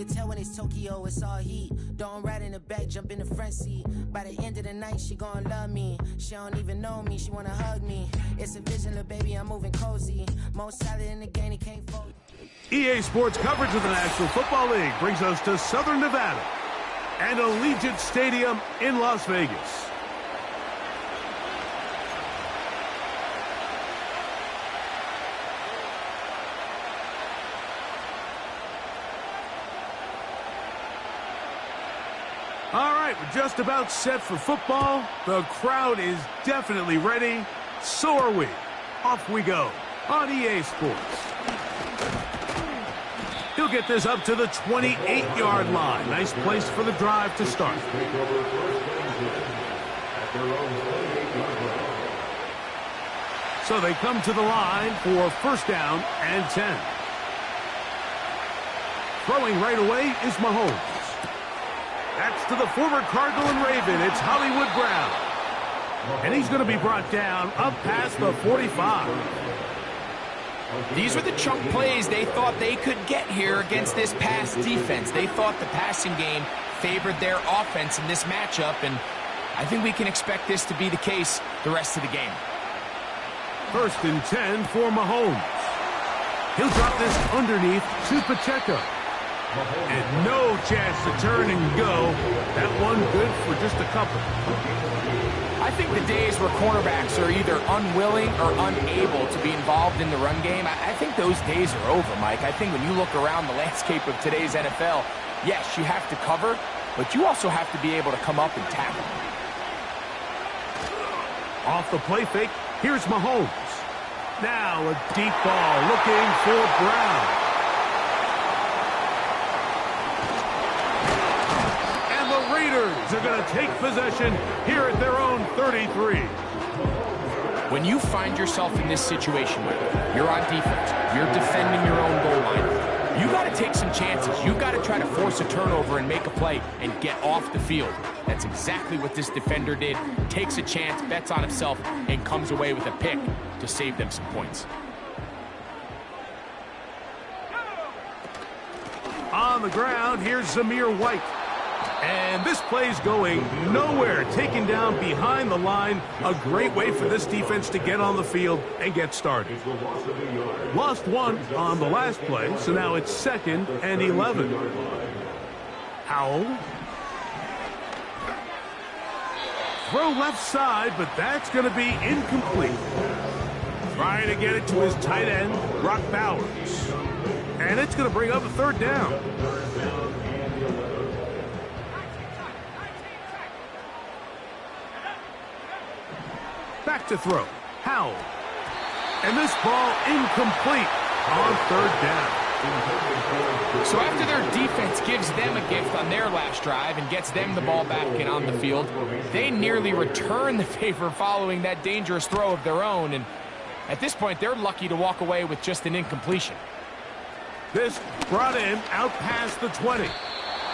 can tell when it's Tokyo, it's all heat. Don't ride in the back, jump in the front seat. By the end of the night, she gon' love me. She don't even know me, she wanna hug me. It's a vision, little baby, I'm moving cozy. Most solid in the game, he can't fold. EA Sports coverage of the National Football League brings us to Southern Nevada and Allegiant Stadium in Las Vegas. All right, we're just about set for football. The crowd is definitely ready. So are we. Off we go on EA Sports. He'll get this up to the 28-yard line. Nice place for the drive to start. So they come to the line for first down and 10. Throwing right away is Mahomes. That's to the former Cardinal and Raven. It's Hollywood Brown. And he's going to be brought down up past the 45. These were the chunk plays they thought they could get here against this pass defense. They thought the passing game favored their offense in this matchup, and I think we can expect this to be the case the rest of the game. First and 10 for Mahomes. He'll drop this underneath to Pacheco. And no chance to turn and go. That one good for just a couple. I think the days where cornerbacks are either unwilling or unable to be involved in the run game, I think those days are over, Mike. I think when you look around the landscape of today's NFL, yes, you have to cover, but you also have to be able to come up and tackle. Off the play fake, here's Mahomes. Now a deep ball looking for Brown. Raiders are going to take possession here at their own 33. When you find yourself in this situation, you're on defense, you're defending your own goal line, you got to take some chances. You've got to try to force a turnover and make a play and get off the field. That's exactly what this defender did. Takes a chance, bets on himself, and comes away with a pick to save them some points. On the ground, here's Zamir White. And this play's going nowhere. Taken down behind the line. A great way for this defense to get on the field and get started. Lost one on the last play, so now it's 2nd and 11. Howell. Throw left side, but that's going to be incomplete. Trying to get it to his tight end, Brock Bowers. And it's going to bring up a 3rd down. Back to throw. Howell. And this ball incomplete on 3rd down. So after their defense gives them a gift on their last drive and gets them the ball back and on the field, they nearly return the favor following that dangerous throw of their own. And at this point, they're lucky to walk away with just an incompletion. This brought him out past the 20.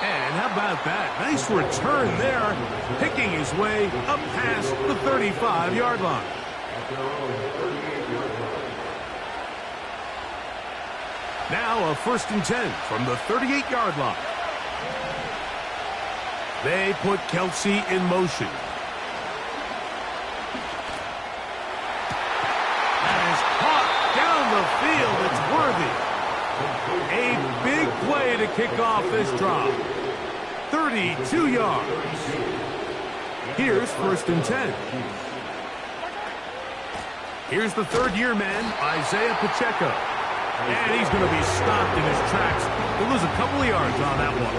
And how about that? Nice return there, picking his way up past the 35-yard line. Now a 1st and 10 from the 38-yard line. They put Kelsey in motion. That is caught down the field. It's worthy. A big play to kick off this drive. 32 yards. Here's 1st and 10. Here's the 3rd-year man, Isaiah Pacheco. And he's going to be stopped in his tracks. He'll lose a couple of yards on that one.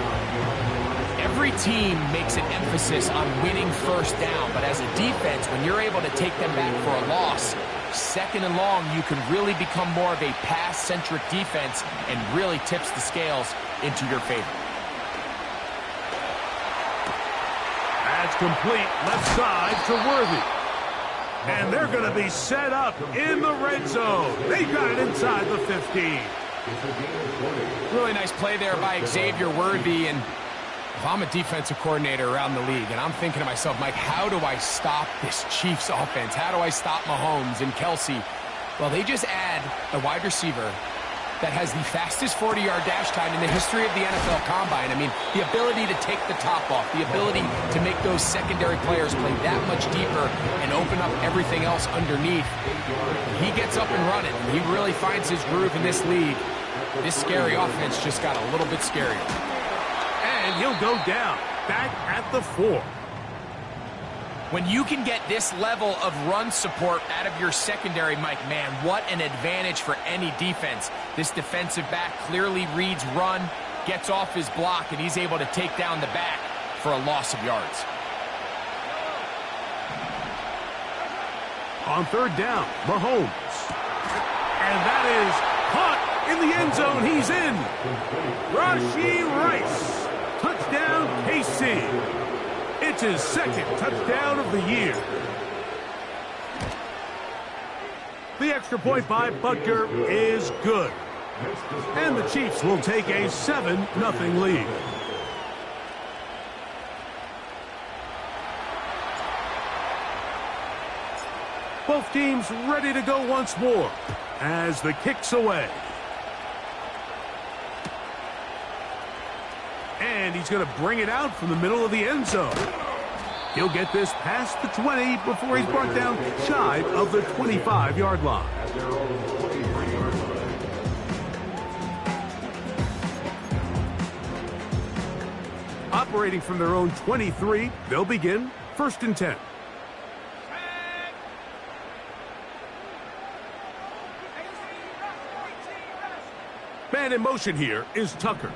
Every team makes an emphasis on winning 1st down, but as a defense, when you're able to take them back for a loss, 2nd and long, you can really become more of a pass-centric defense and really tips the scales into your favor. That's complete left side to Worthy. And they're going to be set up in the red zone. They got it inside the 15. Really nice play there by Xavier Worthy. And if I'm a defensive coordinator around the league, and I'm thinking to myself, Mike, how do I stop this Chiefs offense? How do I stop Mahomes and Kelsey? Well, they just add a wide receiver that has the fastest 40-yard dash time in the history of the NFL Combine. I mean, the ability to take the top off, the ability to make those secondary players play that much deeper and open up everything else underneath. He gets up and running. He really finds his groove in this league. This scary offense just got a little bit scarier. And he'll go down, back at the 4. When you can get this level of run support out of your secondary, Mike, man, what an advantage for any defense. This defensive back clearly reads run, gets off his block, and he's able to take down the back for a loss of yards. On 3rd down, Mahomes. And that is caught in the end zone. He's in. Rashee Rice. Touchdown, KC. It's his 2nd touchdown of the year. The extra point by Butker is good. And the Chiefs will take a 7-0 lead. Both teams ready to go once more as the kick's away. And he's going to bring it out from the middle of the end zone. He'll get this past the 20 before he's brought down shy of the 25-yard line. Operating from their own 23, they'll begin 1st and 10. Man in motion here is Tucker.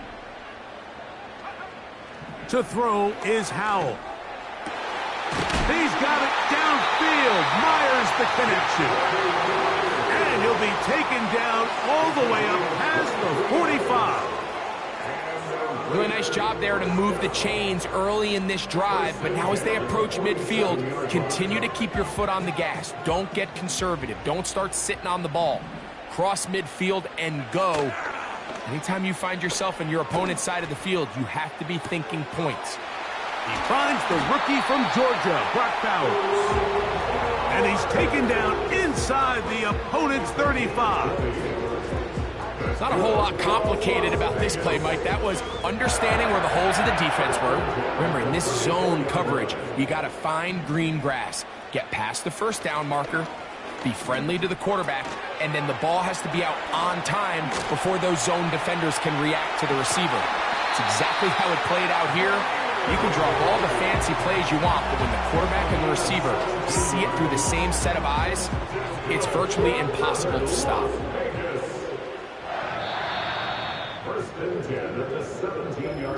To throw is Howell. He's got it downfield. Myers the connection. And he'll be taken down all the way up past the 45. Really nice job there to move the chains early in this drive, but now as they approach midfield, continue to keep your foot on the gas. Don't get conservative. Don't start sitting on the ball. Cross midfield and go. Anytime you find yourself on your opponent's side of the field, you have to be thinking points. He finds the rookie from Georgia, Brock Bowers. And he's taken down inside the opponent's 35. It's not a whole lot complicated about this play, Mike. That was understanding where the holes of the defense were. Remember, in this zone coverage, you got to find green grass. Get past the 1st down marker. Be friendly to the quarterback, and then the ball has to be out on time before those zone defenders can react to the receiver. It's exactly how it played out here. You can draw all the fancy plays you want, but when the quarterback and the receiver see it through the same set of eyes, it's virtually impossible to stop.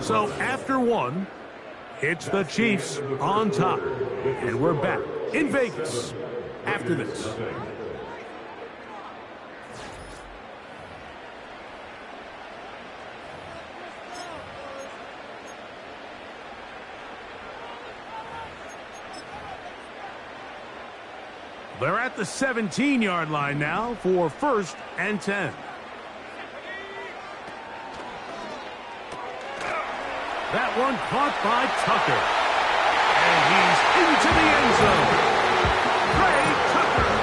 So after 1, it's the Chiefs on top, and we're back in Vegas after this. They're at the 17-yard line now for 1st and 10. That one caught by Tucker. And he's into the end zone. Trey Tucker.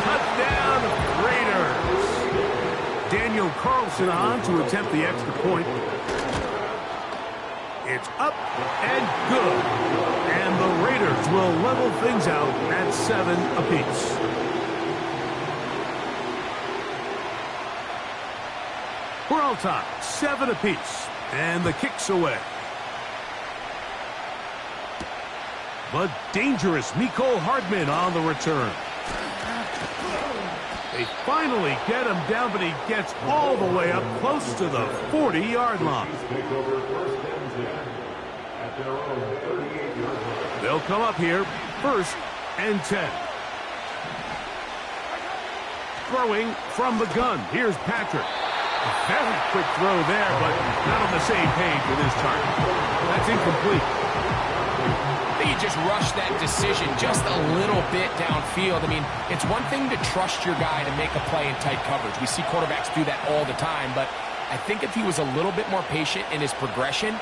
Touchdown, Raiders. Daniel Carlson on to attempt the extra point. It's up and good. And the Raiders will level things out at 7 apiece. We're all tied, 7 apiece. And the kick's away. But dangerous Mecole Hardman on the return. They finally get him down, but he gets all the way up close to the 40-yard line. They'll come up here, 1st and 10. Throwing from the gun. Here's Patrick. A very quick throw there, but not on the same page with his target. That's incomplete. I think he just rushed that decision just a little bit downfield. I mean, it's one thing to trust your guy to make a play in tight coverage. We see quarterbacks do that all the time, but I think if he was a little bit more patient in his progression,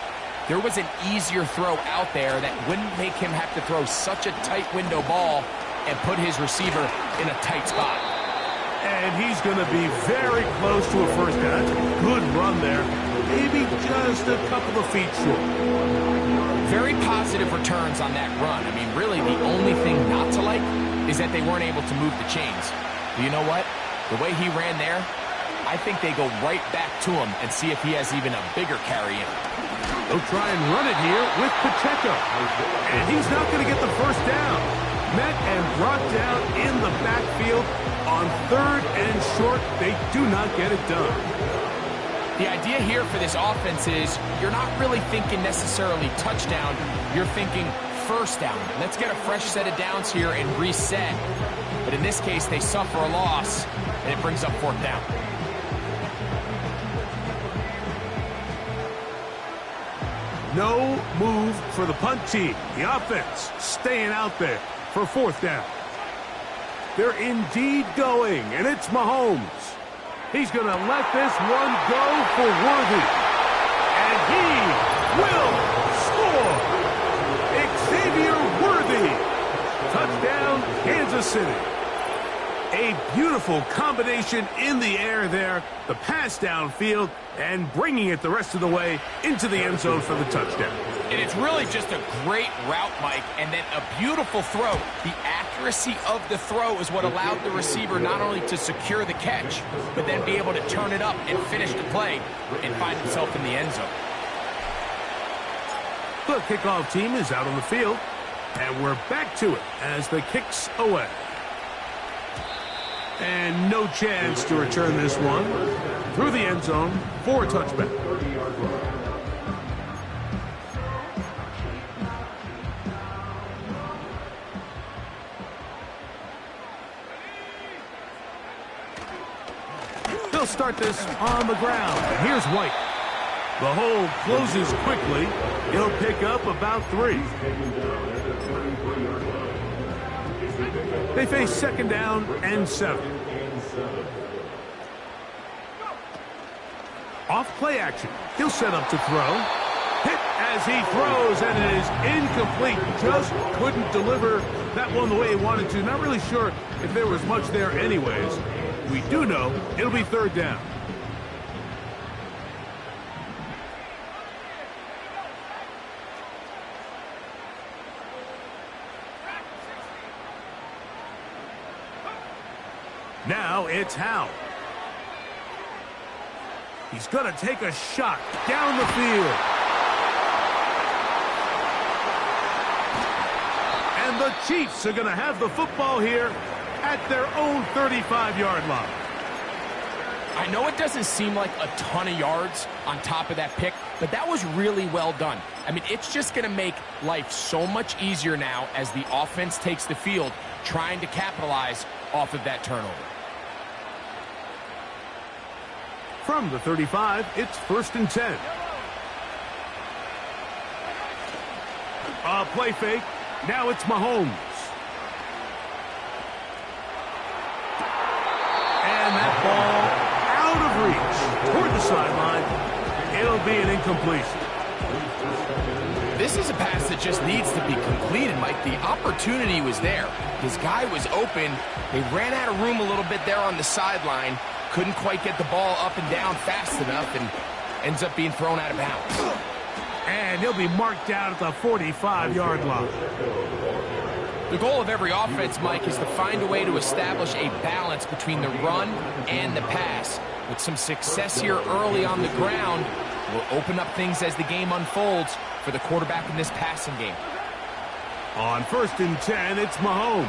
there was an easier throw out there that wouldn't make him have to throw such a tight window ball and put his receiver in a tight spot. And he's going to be very close to a first down. Good run there. Maybe just a couple of feet short. Very positive returns on that run. I mean, really, the only thing not to like is that they weren't able to move the chains. But you know what? The way he ran there, I think they go right back to him and see if he has even a bigger carry in. They'll try and run it here with Pacheco. And he's not going to get the first down. Met and brought down in the backfield on 3rd and short. They do not get it done. The idea here for this offense is you're not really thinking necessarily touchdown. You're thinking first down. Let's get a fresh set of downs here and reset. But in this case, they suffer a loss, and it brings up 4th down. No move for the punt team. The offense staying out there for 4th down. They're indeed going, and it's Mahomes. He's going to let this one go for Worthy. And he will score. Xavier Worthy. Touchdown, Kansas City. A beautiful combination in the air there. The pass downfield and bringing it the rest of the way into the end zone for the touchdown. And it's really just a great route, Mike, and then a beautiful throw. The accuracy of the throw is what allowed the receiver not only to secure the catch, but then be able to turn it up and finish the play and find himself in the end zone. The kickoff team is out on the field, and we're back to it as the kick's away. And no chance to return this one through the end zone for a touchback. They'll start this on the ground. And here's White. The hole closes quickly. He'll pick up about 3. They face 2nd down and 7. Off play action. He'll set up to throw. Hit as he throws, and it is incomplete. Just couldn't deliver that one the way he wanted to. Not really sure if there was much there anyways. We do know it'll be 3rd down. Now it's Howe. He's going to take a shot down the field. And the Chiefs are going to have the football here at their own 35-yard line. I know it doesn't seem like a ton of yards on top of that pick, but that was really well done. I mean, it's just going to make life so much easier now as the offense takes the field, trying to capitalize off of that turnover. From the 35, it's 1st and 10. A play fake. Now it's Mahomes. And that ball out of reach toward the sideline. It'll be an incompletion. This is a pass that just needs to be completed, Mike. The opportunity was there. His guy was open. They ran out of room a little bit there on the sideline. Couldn't quite get the ball up and down fast enough and ends up being thrown out of bounds. And he'll be marked down at the 45-yard line. The goal of every offense, Mike, is to find a way to establish a balance between the run and the pass. With some success here early on the ground, will open up things as the game unfolds for the quarterback in this passing game. On 1st and 10, it's Mahomes.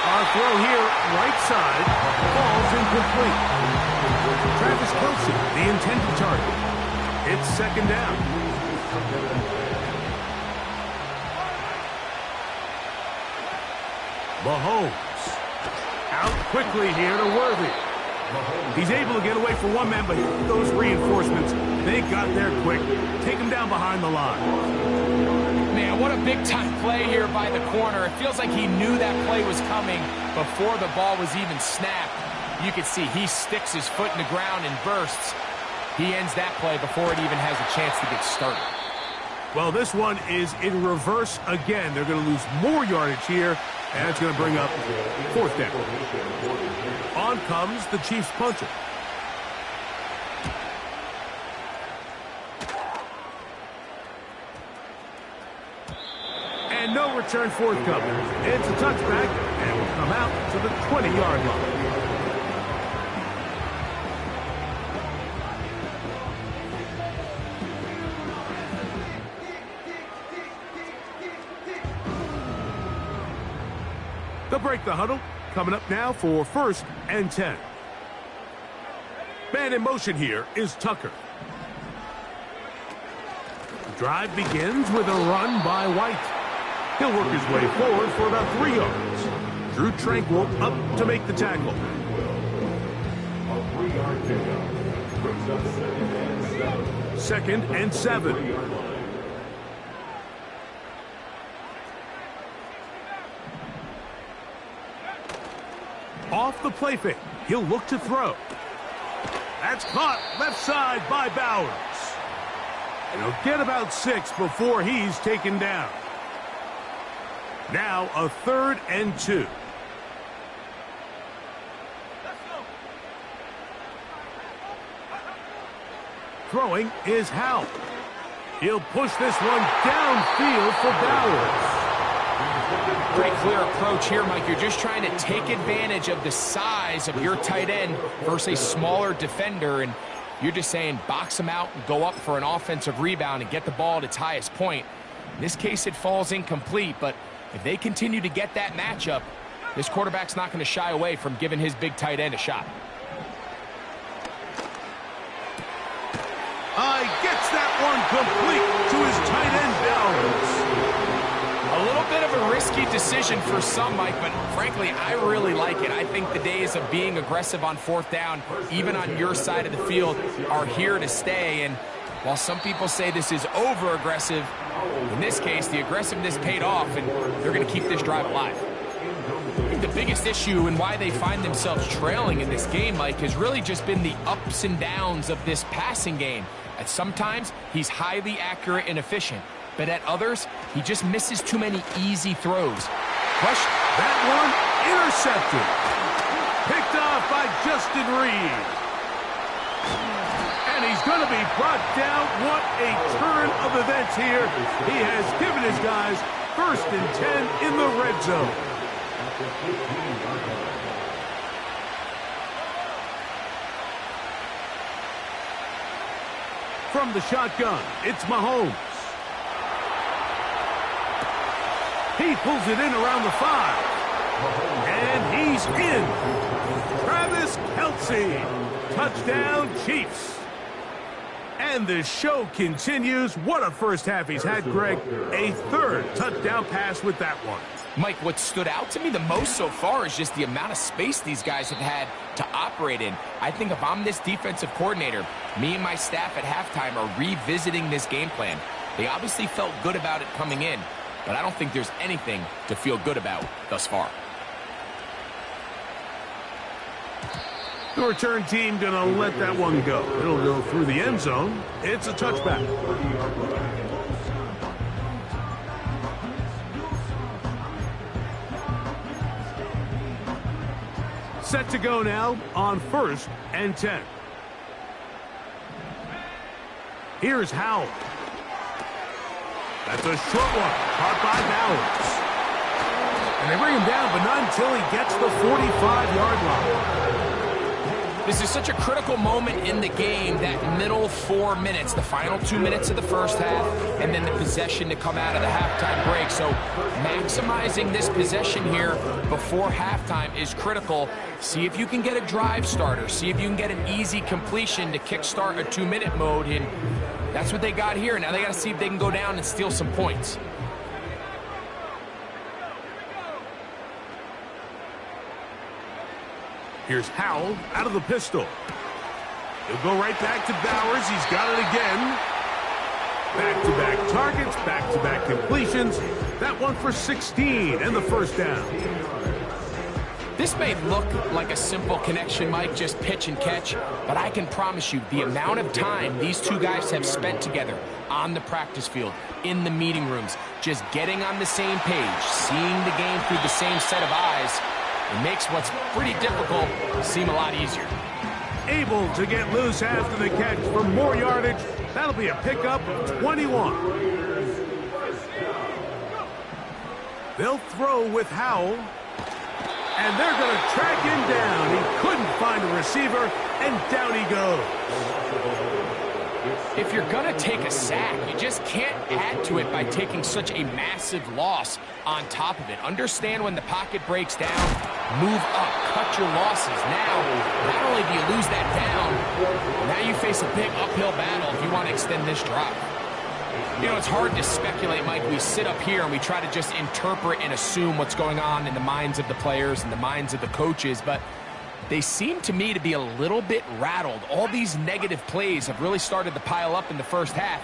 Our throw here, right side, falls incomplete. Travis Kelce, the intended target. It's 2nd down. Mahomes out quickly here to Worthy. He's able to get away from one man, but those reinforcements, they got there quick. Take him down behind the line. Man, what a big-time play here by the corner. It feels like he knew that play was coming before the ball was even snapped. You can see he sticks his foot in the ground and bursts. He ends that play before it even has a chance to get started. Well, this one is in reverse again. They're going to lose more yardage here, and it's going to bring up 4th down. On comes the Chiefs punter. And no return forthcoming. It's a touchback, and will come out to the 20-yard line. They'll break the huddle. Coming up now for 1st and 10. Man in motion here is Tucker. The drive begins with a run by White. He'll work his way forward for about 3 yards. Drew Tranquil up to make the tackle. Second and 7. Off the play fake. He'll look to throw. That's caught left side by Bowers. And he'll get about 6 before he's taken down. Now a 3rd and 2. Throwing is Howell. He'll push this one downfield for Bowers. Pretty clear approach here, Mike. You're just trying to take advantage of the size of your tight end versus a smaller defender, and you're just saying box him out and go up for an offensive rebound and get the ball at its highest point. In this case, it falls incomplete, but if they continue to get that matchup, this quarterback's not going to shy away from giving his big tight end a shot. Gets that one complete to his tight end Bowers. A little bit of a risky decision for some, Mike, but frankly, I really like it. I think the days of being aggressive on 4th down, even on your side of the field, are here to stay. And while some people say this is over-aggressive, in this case, the aggressiveness paid off, and they're going to keep this drive alive. I think the biggest issue and why they find themselves trailing in this game, Mike, has really just been the ups and downs of this passing game. At sometimes, he's highly accurate and efficient. But at others, he just misses too many easy throws. That one intercepted. Picked off by Justin Reed. And he's going to be brought down. What a turn of events here. He has given his guys 1st and 10 in the red zone. From the shotgun, it's Mahomes. He pulls it in around the 5. And he's in. Travis Kelce. Touchdown, Chiefs. And the show continues. What a first half he's had, Greg. A 3rd touchdown pass with that one. Mike, what stood out to me the most so far is just the amount of space these guys have had to operate in. I think if I'm this defensive coordinator, me and my staff at halftime are revisiting this game plan. They obviously felt good about it coming in, but I don't think there's anything to feel good about thus far. The return team going to let that one go. It'll go through the end zone. It's a touchback. Set to go now on 1st and 10. Here's Howell. That's a short one, caught by Bowers. And they bring him down, but not until he gets the 45-yard line. This is such a critical moment in the game, that middle 4 minutes, the final 2 minutes of the first half, and then the possession to come out of the halftime break. So maximizing this possession here before halftime is critical. See if you can get a drive starter. See if you can get an easy completion to kickstart a 2-minute mode, and that's what they got here. Now they got to see if they can go down and steal some points. Here's Howell out of the pistol. He'll go right back to Bowers. He's got it again. Back-to-back targets, back-to-back completions. That one for 16 and the first down. This may look like a simple connection, Mike, just pitch and catch, but I can promise you the amount of time these two guys have spent together on the practice field, in the meeting rooms, just getting on the same page, seeing the game through the same set of eyes, it makes what's pretty difficult seem a lot easier. Able to get loose after the catch for more yardage. That'll be a pickup of 21. They'll throw with Howell. And they're going to track him down. He couldn't find a receiver, and down he goes. If you're going to take a sack, you just can't add to it by taking such a massive loss on top of it. Understand when the pocket breaks down, move up, cut your losses. Now, not only do you lose that down, now you face a big uphill battle if you want to extend this drive. You know, it's hard to speculate, Mike. We sit up here and we try to just interpret and assume what's going on in the minds of the players and the minds of the coaches, but they seem to me to be a little bit rattled. All these negative plays have really started to pile up in the first half.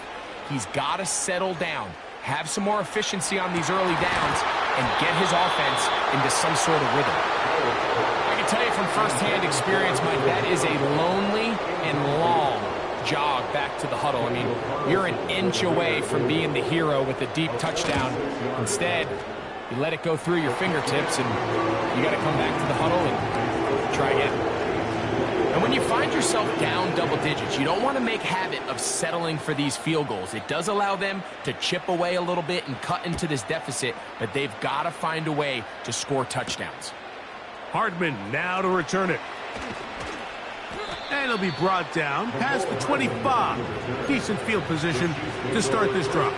He's got to settle down, have some more efficiency on these early downs, and get his offense into some sort of rhythm. I can tell you from firsthand experience, Mike, that is a lonely and long jog back to the huddle. I mean, you're an inch away from being the hero with a deep touchdown. Instead, you let it go through your fingertips, and you got to come back to the huddle and try again. And when you find yourself down double digits, you don't want to make habit of settling for these field goals. It does allow them to chip away a little bit and cut into this deficit, but they've got to find a way to score touchdowns. Hardman now to return it. And he'll be brought down past the 25. Decent field position to start this drive.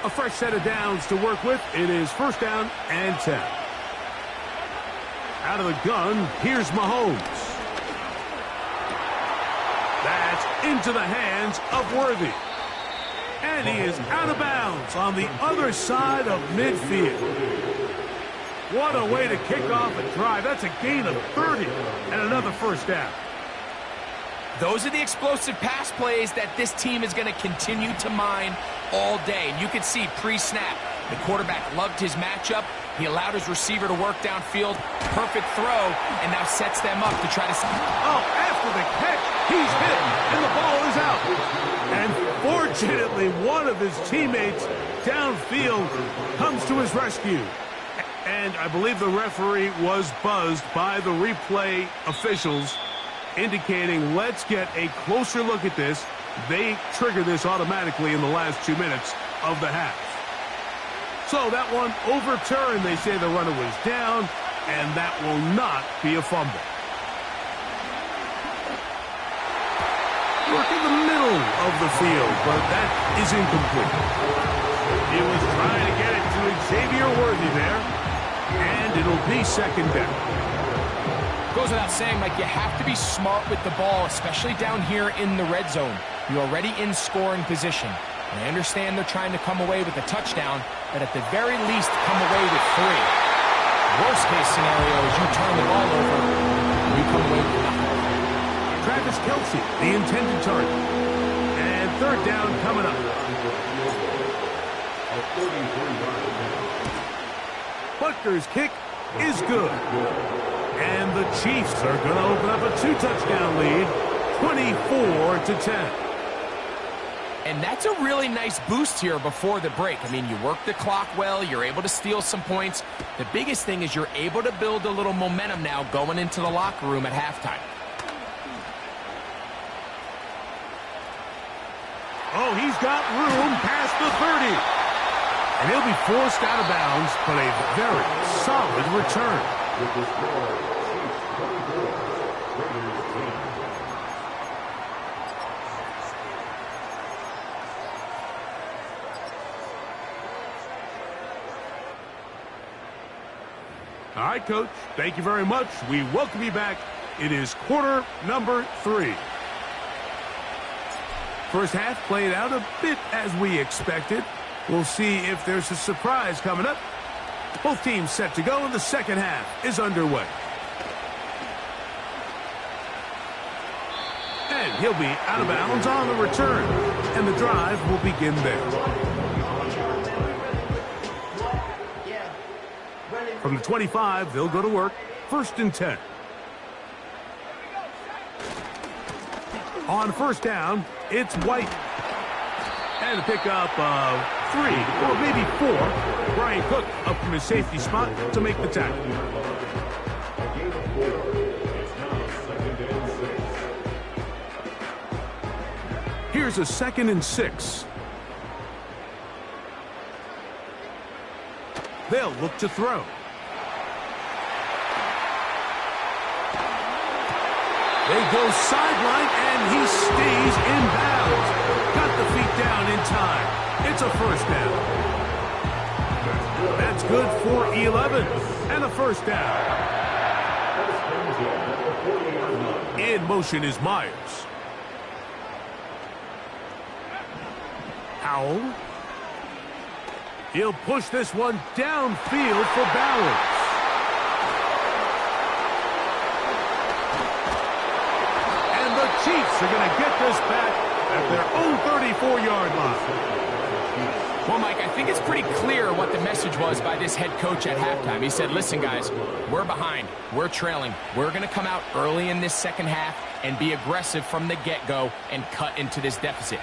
A fresh set of downs to work with. It is first down and 10. Out of the gun, here's Mahomes. That's into the hands of Worthy. And he is out of bounds on the other side of midfield. What a way to kick off a drive. That's a gain of 30 and another first down. Those are the explosive pass plays that this team is going to continue to mine all day. And you can see pre-snap, the quarterback loved his matchup. He allowed his receiver to work downfield. Perfect throw, and now sets them up to try to... Oh, after the catch, he's hit, and the ball is out. And fortunately, one of his teammates downfield comes to his rescue. And I believe the referee was buzzed by the replay officials, indicating, let's get a closer look at this. They trigger this automatically in the last 2 minutes of the half. So that one overturned. They say the runner was down, and that will not be a fumble. Work in the middle of the field, but that is incomplete. He was trying to get it to Xavier Worthy there, and it'll be second down. Goes without saying, Mike, you have to be smart with the ball, especially down here in the red zone. You're already in scoring position. I understand they're trying to come away with a touchdown, but at the very least, come away with 3. Worst case scenario is you turn the ball over and you come away with nothing. Travis Kelce, the intended target. And third down coming up. Butker's kick is good. And the Chiefs are going to open up a 2-touchdown lead, 24-10. And that's a really nice boost here before the break. I mean, you work the clock well, you're able to steal some points. The biggest thing is you're able to build a little momentum now going into the locker room at halftime. Oh, he's got room past the 30. And he'll be forced out of bounds, but a very solid return. With the score, Chiefs 24, Raiders 10. All right, Coach, thank you very much. We welcome you back. It is quarter number 3. First half played out a bit as we expected. We'll see if there's a surprise coming up. Both teams set to go, and the second half is underway. And he'll be out of bounds on the return. And the drive will begin there. From the 25, they'll go to work. 1st and 10. On 1st down, it's White. And a pickup of 3 or maybe 4. Brian Cook up from his safety spot to make the tackle. Here's a 2nd and 6. They'll look to throw. They go sideline, and he stays in bounds. Got the feet down in time. It's a 1st down. That's good for 11 and a 1st down. In motion is Myers. Howell. He'll push this one downfield for balance. And the Chiefs are going to get this back at their own 34-yard line. Well, Mike, I think it's pretty clear what the message was by this head coach at halftime. He said, listen, guys, we're behind. We're trailing. We're going to come out early in this second half and be aggressive from the get-go and cut into this deficit.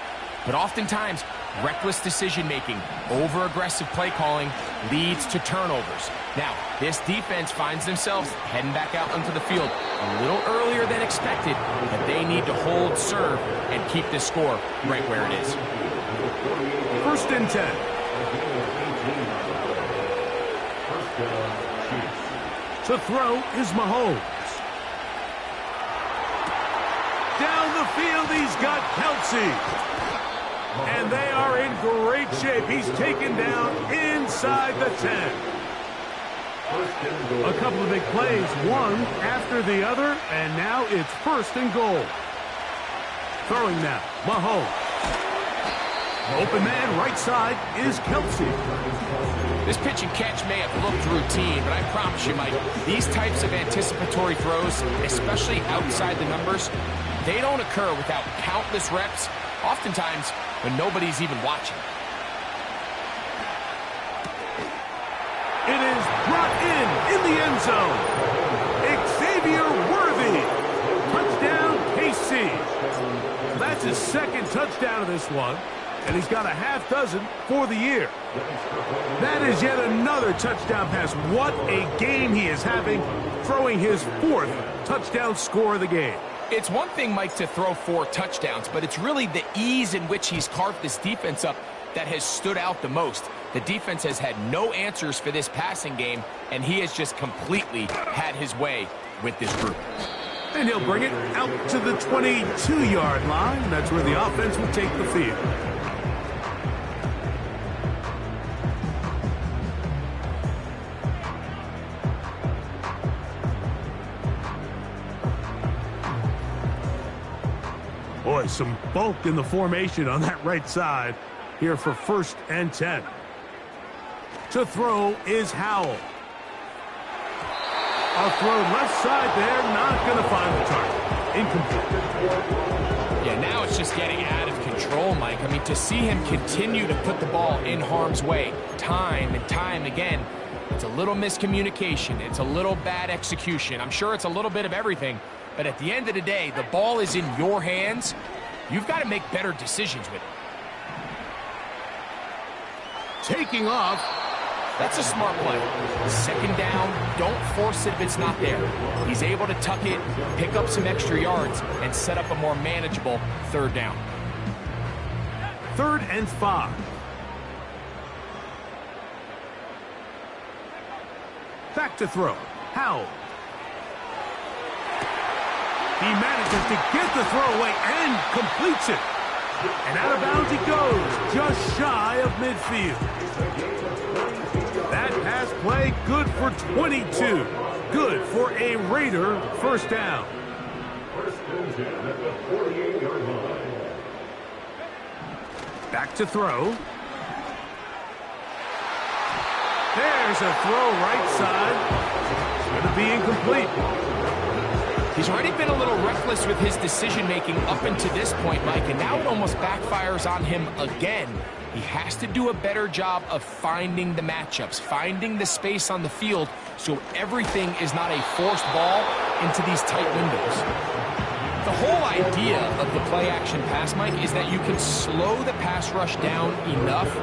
But oftentimes, reckless decision-making, over-aggressive play calling leads to turnovers. Now, this defense finds themselves heading back out onto the field a little earlier than expected, but they need to hold serve and keep this score right where it is. 1st and 10. To throw is Mahomes. Down the field, he's got Kelsey. And they are in great shape. He's taken down inside the 10. A couple of big plays, one after the other, and now it's 1st and goal. Throwing now, Mahomes. Open man right side is Kelsey. This pitch and catch may have looked routine, but I promise you, Mike, these types of anticipatory throws, especially outside the numbers, they don't occur without countless reps, oftentimes when nobody's even watching. It is brought in the end zone. Xavier Worthy. Touchdown, KC. That's his 2nd touchdown of this one, and he's got a half dozen for the year. That is yet another touchdown pass. What a game he is having, throwing his 4th touchdown score of the game. It's one thing, Mike, to throw 4 touchdowns, but it's really the ease in which he's carved this defense up that has stood out the most. The defense has had no answers for this passing game, and he has just completely had his way with this group. And he'll bring it out to the 22-yard line. That's where the offense will take the field. Boy, some bulk in the formation on that right side here for 1st and 10. To throw is Howell. A throw left side there, not going to find the target. Incomplete. Yeah, now it's just getting out of control, Mike. I mean, to see him continue to put the ball in harm's way time and time again, it's a little miscommunication. It's a little bad execution. I'm sure it's a little bit of everything. But at the end of the day, the ball is in your hands. You've got to make better decisions with it. Taking off. That's a smart play. 2nd down, don't force it if it's not there. He's able to tuck it, pick up some extra yards, and set up a more manageable 3rd down. 3rd and 5. Back to throw. Howell. He manages to get the throw away and completes it. And out of bounds he goes, just shy of midfield. That pass play good for 22. Good for a Raider 1st down. Back to throw. There's a throw right side. It's going to be incomplete. He's already been a little reckless with his decision-making up until this point, Mike, and now it almost backfires on him again. He has to do a better job of finding the matchups, finding the space on the field, so everything is not a forced ball into these tight windows. The whole idea of the play-action pass, Mike, is that you can slow the pass rush down enough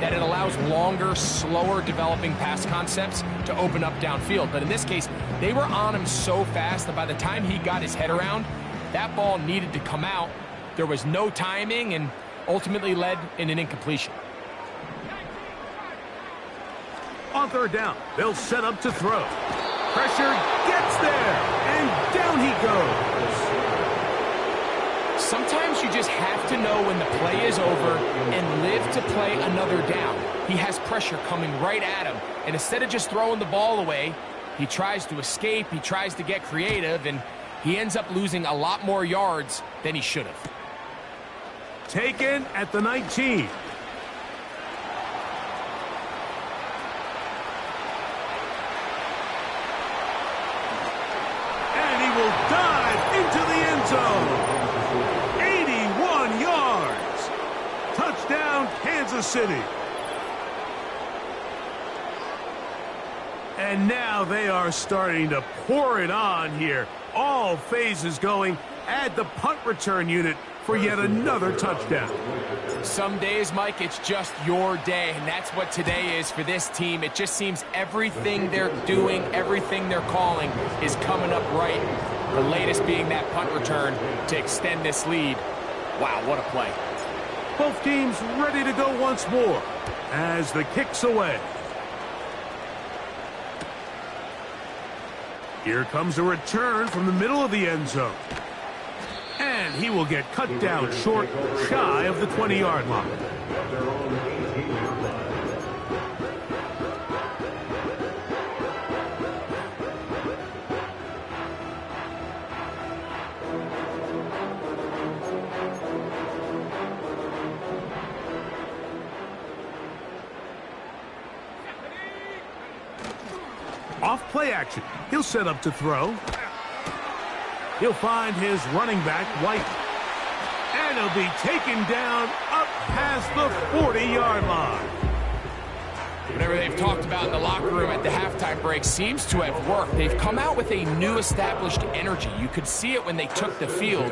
that it allows longer, slower developing pass concepts to open up downfield. But in this case, they were on him so fast that by the time he got his head around, that ball needed to come out. There was no timing and ultimately led in an incompletion. On third down, they'll set up to throw. Pressure gets there, and down he goes. Sometimes you just have to know when the play is over and live to play another down. He has pressure coming right at him, and instead of just throwing the ball away, he tries to escape, he tries to get creative, and he ends up losing a lot more yards than he should have. Taken at the 19. And he will dive into the end zone. 81 yards. Touchdown, Kansas City. And now they are starting to pour it on here. All phases going. Add the punt return unit for yet another touchdown. Some days, Mike, it's just your day, and that's what today is for this team. It just seems everything they're doing, everything they're calling is coming up right. The latest being that punt return to extend this lead. Wow, what a play. Both teams ready to go once more as the kick's away. Here comes a return from the middle of the end zone. And he will get cut down short, shy of the 20-yard line. Off play action. He'll set up to throw. He'll find his running back, White. And he'll be taken down up past the 40-yard line. Whatever they've talked about in the locker room at the halftime break seems to have worked. They've come out with a new established energy. You could see it when they took the field.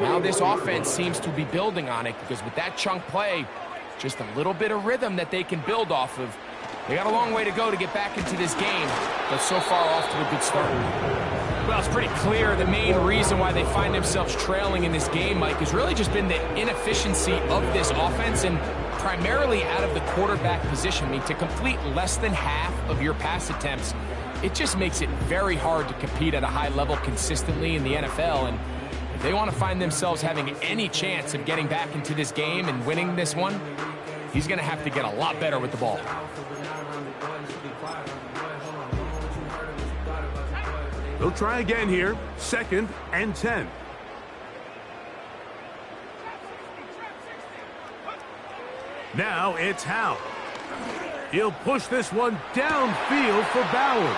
Now this offense seems to be building on it because with that chunk play, just a little bit of rhythm that they can build off of. They got a long way to go to get back into this game, but so far off to a good start. Well, it's pretty clear the main reason why they find themselves trailing in this game, Mike, has really just been the inefficiency of this offense and primarily out of the quarterback position. I mean, to complete less than half of your pass attempts, it just makes it very hard to compete at a high level consistently in the NFL. And if they want to find themselves having any chance of getting back into this game and winning this one, he's going to have to get a lot better with the ball. They'll try again here. 2nd and 10. Now it's Howe. He'll push this one downfield for Bowers.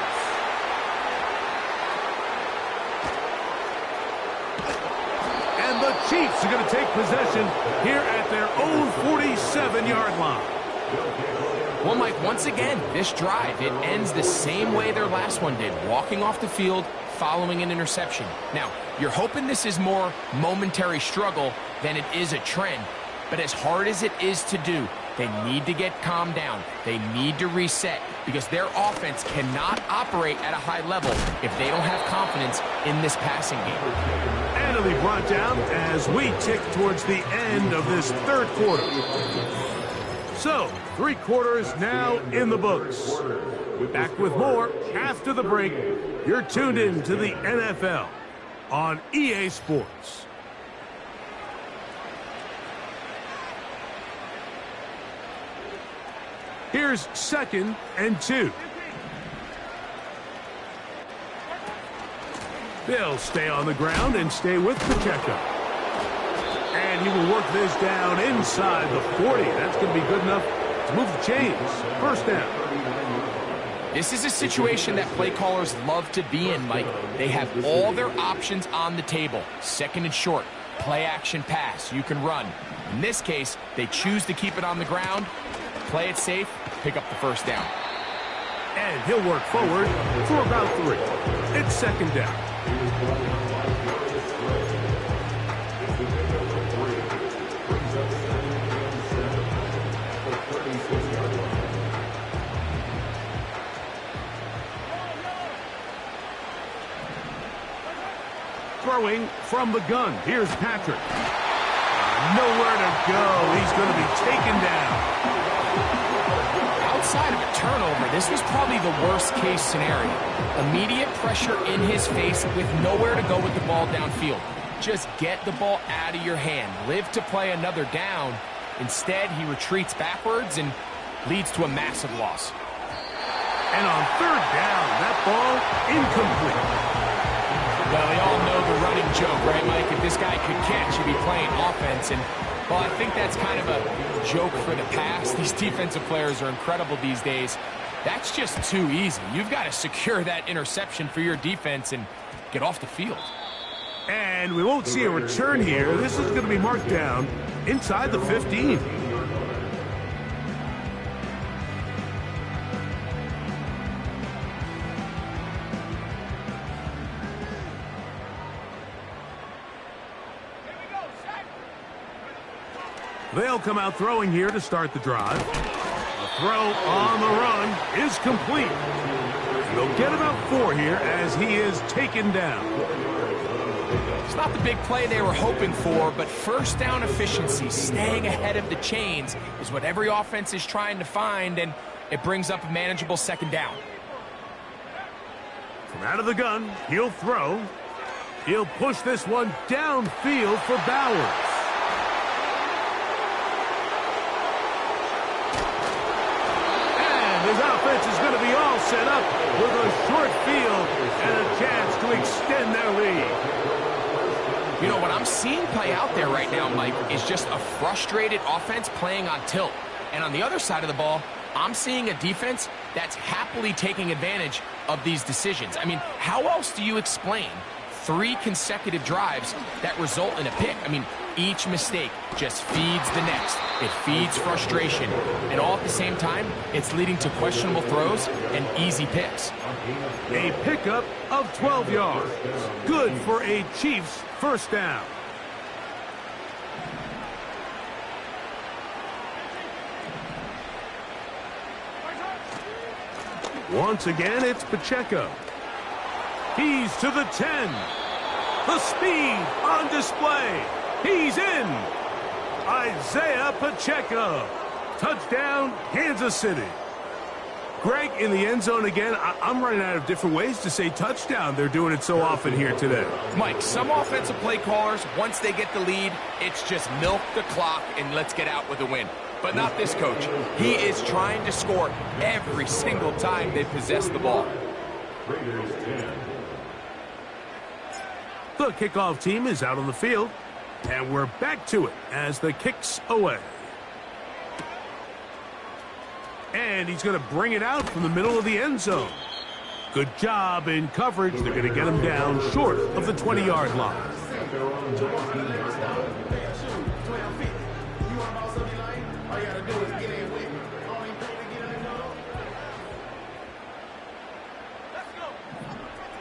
And the Chiefs are going to take possession here at their own 47-yard line. Well, Mike, once again, this drive, it ends the same way their last one did, walking off the field, following an interception. Now, you're hoping this is more momentary struggle than it is a trend, but as hard as it is to do, they need to get calmed down. They need to reset because their offense cannot operate at a high level if they don't have confidence in this passing game. And it'll be brought down as we tick towards the end of this third quarter. So, 3 quarters now in the books. Back with more after the break. You're tuned in to the NFL on EA Sports. Here's 2nd and 2. They'll stay on the ground and stay with Pacheco. And he will work this down inside the 40. That's going to be good enough to move the chains. First down. This is a situation that play callers love to be in, Mike. They have all their options on the table. Second and short, play action pass, you can run. In this case, they choose to keep it on the ground, play it safe, pick up the first down. And he'll work forward for about 3. It's second down. Throwing from the gun. Here's Patrick. Nowhere to go. He's going to be taken down. Outside of a turnover, this was probably the worst-case scenario. Immediate pressure in his face with nowhere to go with the ball downfield. Just get the ball out of your hand. Live to play another down. Instead, he retreats backwards and leads to a massive loss. And on third down, that ball incomplete. Well, we all know the running joke, right, Mike? If this guy could catch, he'd be playing offense. And, well, I think that's kind of a joke for the past. These defensive players are incredible these days. That's just too easy. You've got to secure that interception for your defense and get off the field. And we won't see a return here. This is going to be marked down inside the 15. They'll come out throwing here to start the drive. The throw on the run is complete. They'll get about 4 here as he is taken down. It's not the big play they were hoping for, but first down efficiency, staying ahead of the chains, is what every offense is trying to find, and it brings up a manageable second down. From out of the gun, he'll throw. He'll push this one downfield for Bowers. His offense is going to be all set up with a short field and a chance to extend their lead. You know, what I'm seeing play out there right now, Mike, is just a frustrated offense playing on tilt. And on the other side of the ball, I'm seeing a defense that's happily taking advantage of these decisions. I mean, how else do you explain 3 consecutive drives that result in a pick? I mean, each mistake just feeds the next. It feeds frustration. And all at the same time, it's leading to questionable throws and easy picks. A pickup of 12 yards. Good for a Chiefs first down. Once again, it's Pacheco. He's to the 10. The speed on display. He's in. Isaiah Pacheco. Touchdown, Kansas City. Greg, in the end zone again. I'm running out of different ways to say touchdown. They're doing it so often here today. Mike, some offensive play callers, once they get the lead, it's just milk the clock and let's get out with a win. But not this coach. He is trying to score every single time they possess the ball. The kickoff team is out on the field, and we're back to it as the kick's away. And he's going to bring it out from the middle of the end zone. Good job in coverage. They're going to get him down short of the 20-yard line.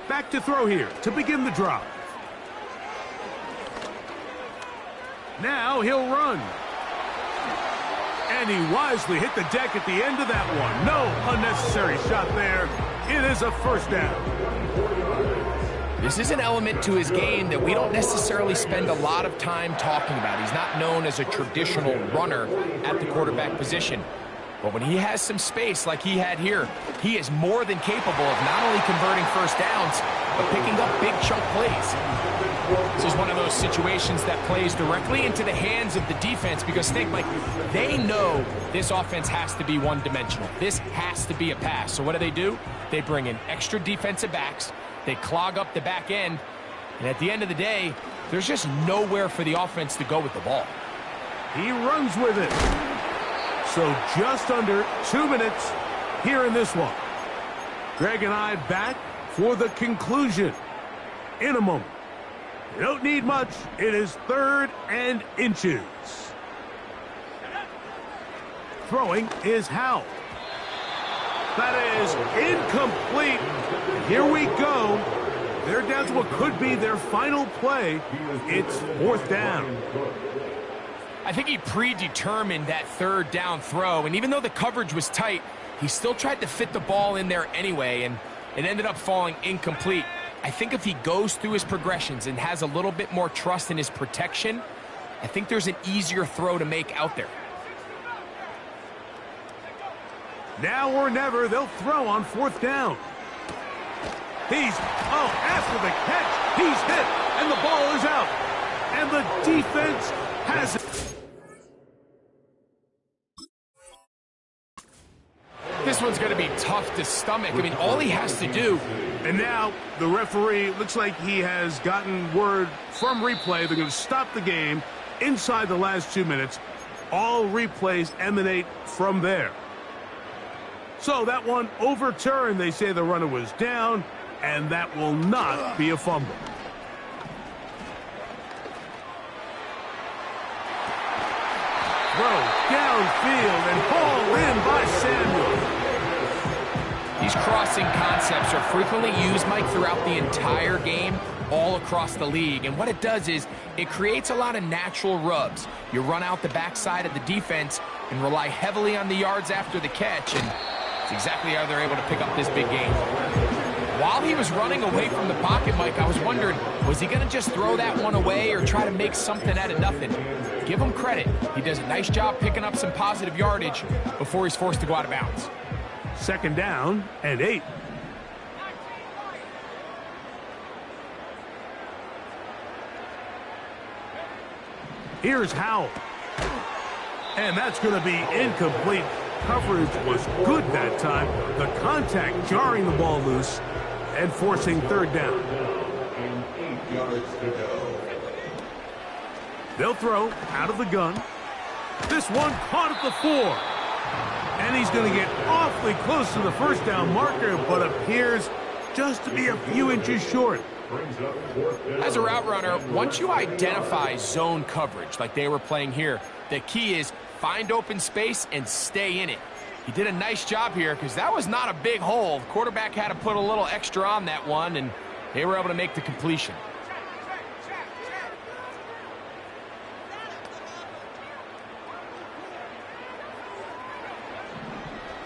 Back to throw here to begin the drive. Now he'll run. And he wisely hit the deck at the end of that one. No unnecessary shot there. It is a first down. This is an element to his game that we don't necessarily spend a lot of time talking about. He's not known as a traditional runner at the quarterback position. But when he has some space like he had here, he is more than capable of not only converting first downs, but picking up big chunk plays. This is one of those situations that plays directly into the hands of the defense because, think, Mike, they know this offense has to be one-dimensional. This has to be a pass. So what do? They bring in extra defensive backs. They clog up the back end. And at the end of the day, there's just nowhere for the offense to go with the ball. He runs with it. So just under 2 minutes here in this one. Greg and I back for the conclusion in a moment. You don't need much. It is 3rd and inches. Throwing is Howell. That is incomplete. Here we go. They're down to what could be their final play. It's 4th down. I think he predetermined that 3rd down throw, and even though the coverage was tight, he still tried to fit the ball in there anyway, and it ended up falling incomplete. I think if he goes through his progressions and has a little bit more trust in his protection, I think there's an easier throw to make out there. Now or never, they'll throw on 4th down. After the catch, he's hit, and the ball is out. And the defense has it. This one's going to be tough to stomach. I mean, all he has to do. And now the referee looks like he has gotten word from replay. They're going to stop the game inside the last 2 minutes. All replays emanate from there. So that one overturned. They say the runner was down, and that will not be a fumble. Throw downfield and hauled in by Samuel. These crossing concepts are frequently used, Mike, throughout the entire game, all across the league. And what it does is it creates a lot of natural rubs. You run out the backside of the defense and rely heavily on the yards after the catch, and it's exactly how they're able to pick up this big game. While he was running away from the pocket, Mike, I was wondering, was he going to just throw that one away or try to make something out of nothing? Give him credit. He does a nice job picking up some positive yardage before he's forced to go out of bounds. 2nd down and 8. Here's Howell. And that's going to be incomplete. Coverage was good that time. The contact jarring the ball loose and forcing 3rd down. And 8 yards to go. They'll throw out of the gun. This one caught at the 4. And he's going to get awfully close to the 1st down marker, but appears just to be a few inches short. As a route runner, once you identify zone coverage like they were playing here, the key is find open space and stay in it. He did a nice job here because that was not a big hole. The quarterback had to put a little extra on that one, and they were able to make the completion.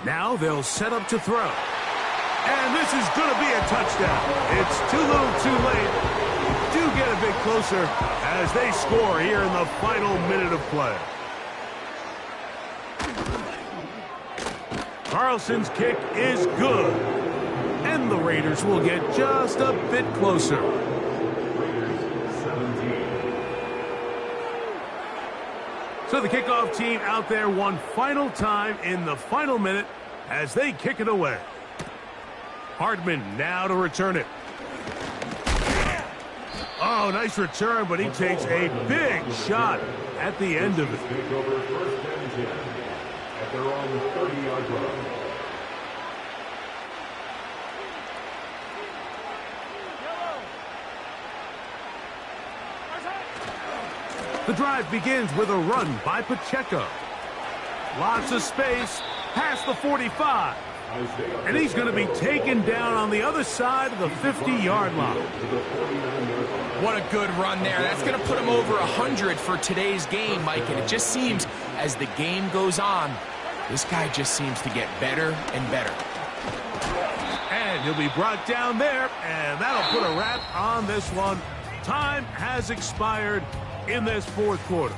Now they'll set up to throw. And this is going to be a touchdown. It's too little too late. Do get a bit closer as they score here in the final minute of play. Carlson's kick is good. And the Raiders will get just a bit closer. So the kickoff team out there one final time in the final minute as they kick it away. Hardman now to return it. Oh, nice return, but he takes a big shot at the end of it. At their own 30-yard line. The drive begins with a run by Pacheco. Lots of space past the 45. And he's going to be taken down on the other side of the 50-yard line. What a good run there. That's going to put him over 100 for today's game, Mike. And it just seems as the game goes on, this guy just seems to get better and better. And he'll be brought down there, and that'll put a wrap on this one. Time has expired in this 4th quarter.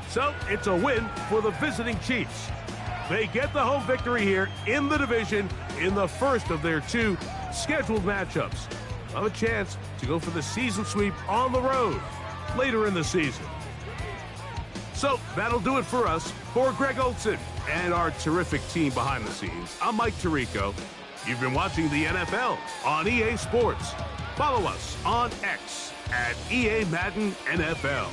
So it's a win for the visiting Chiefs. They get the home victory here in the division in the first of their 2 scheduled matchups. They'll have a chance to go for the season sweep on the road later in the season. So that'll do it for us. For Greg Olson and our terrific team behind the scenes, I'm Mike Tirico. You've been watching the NFL on EA Sports. Follow us on X at EA Madden NFL.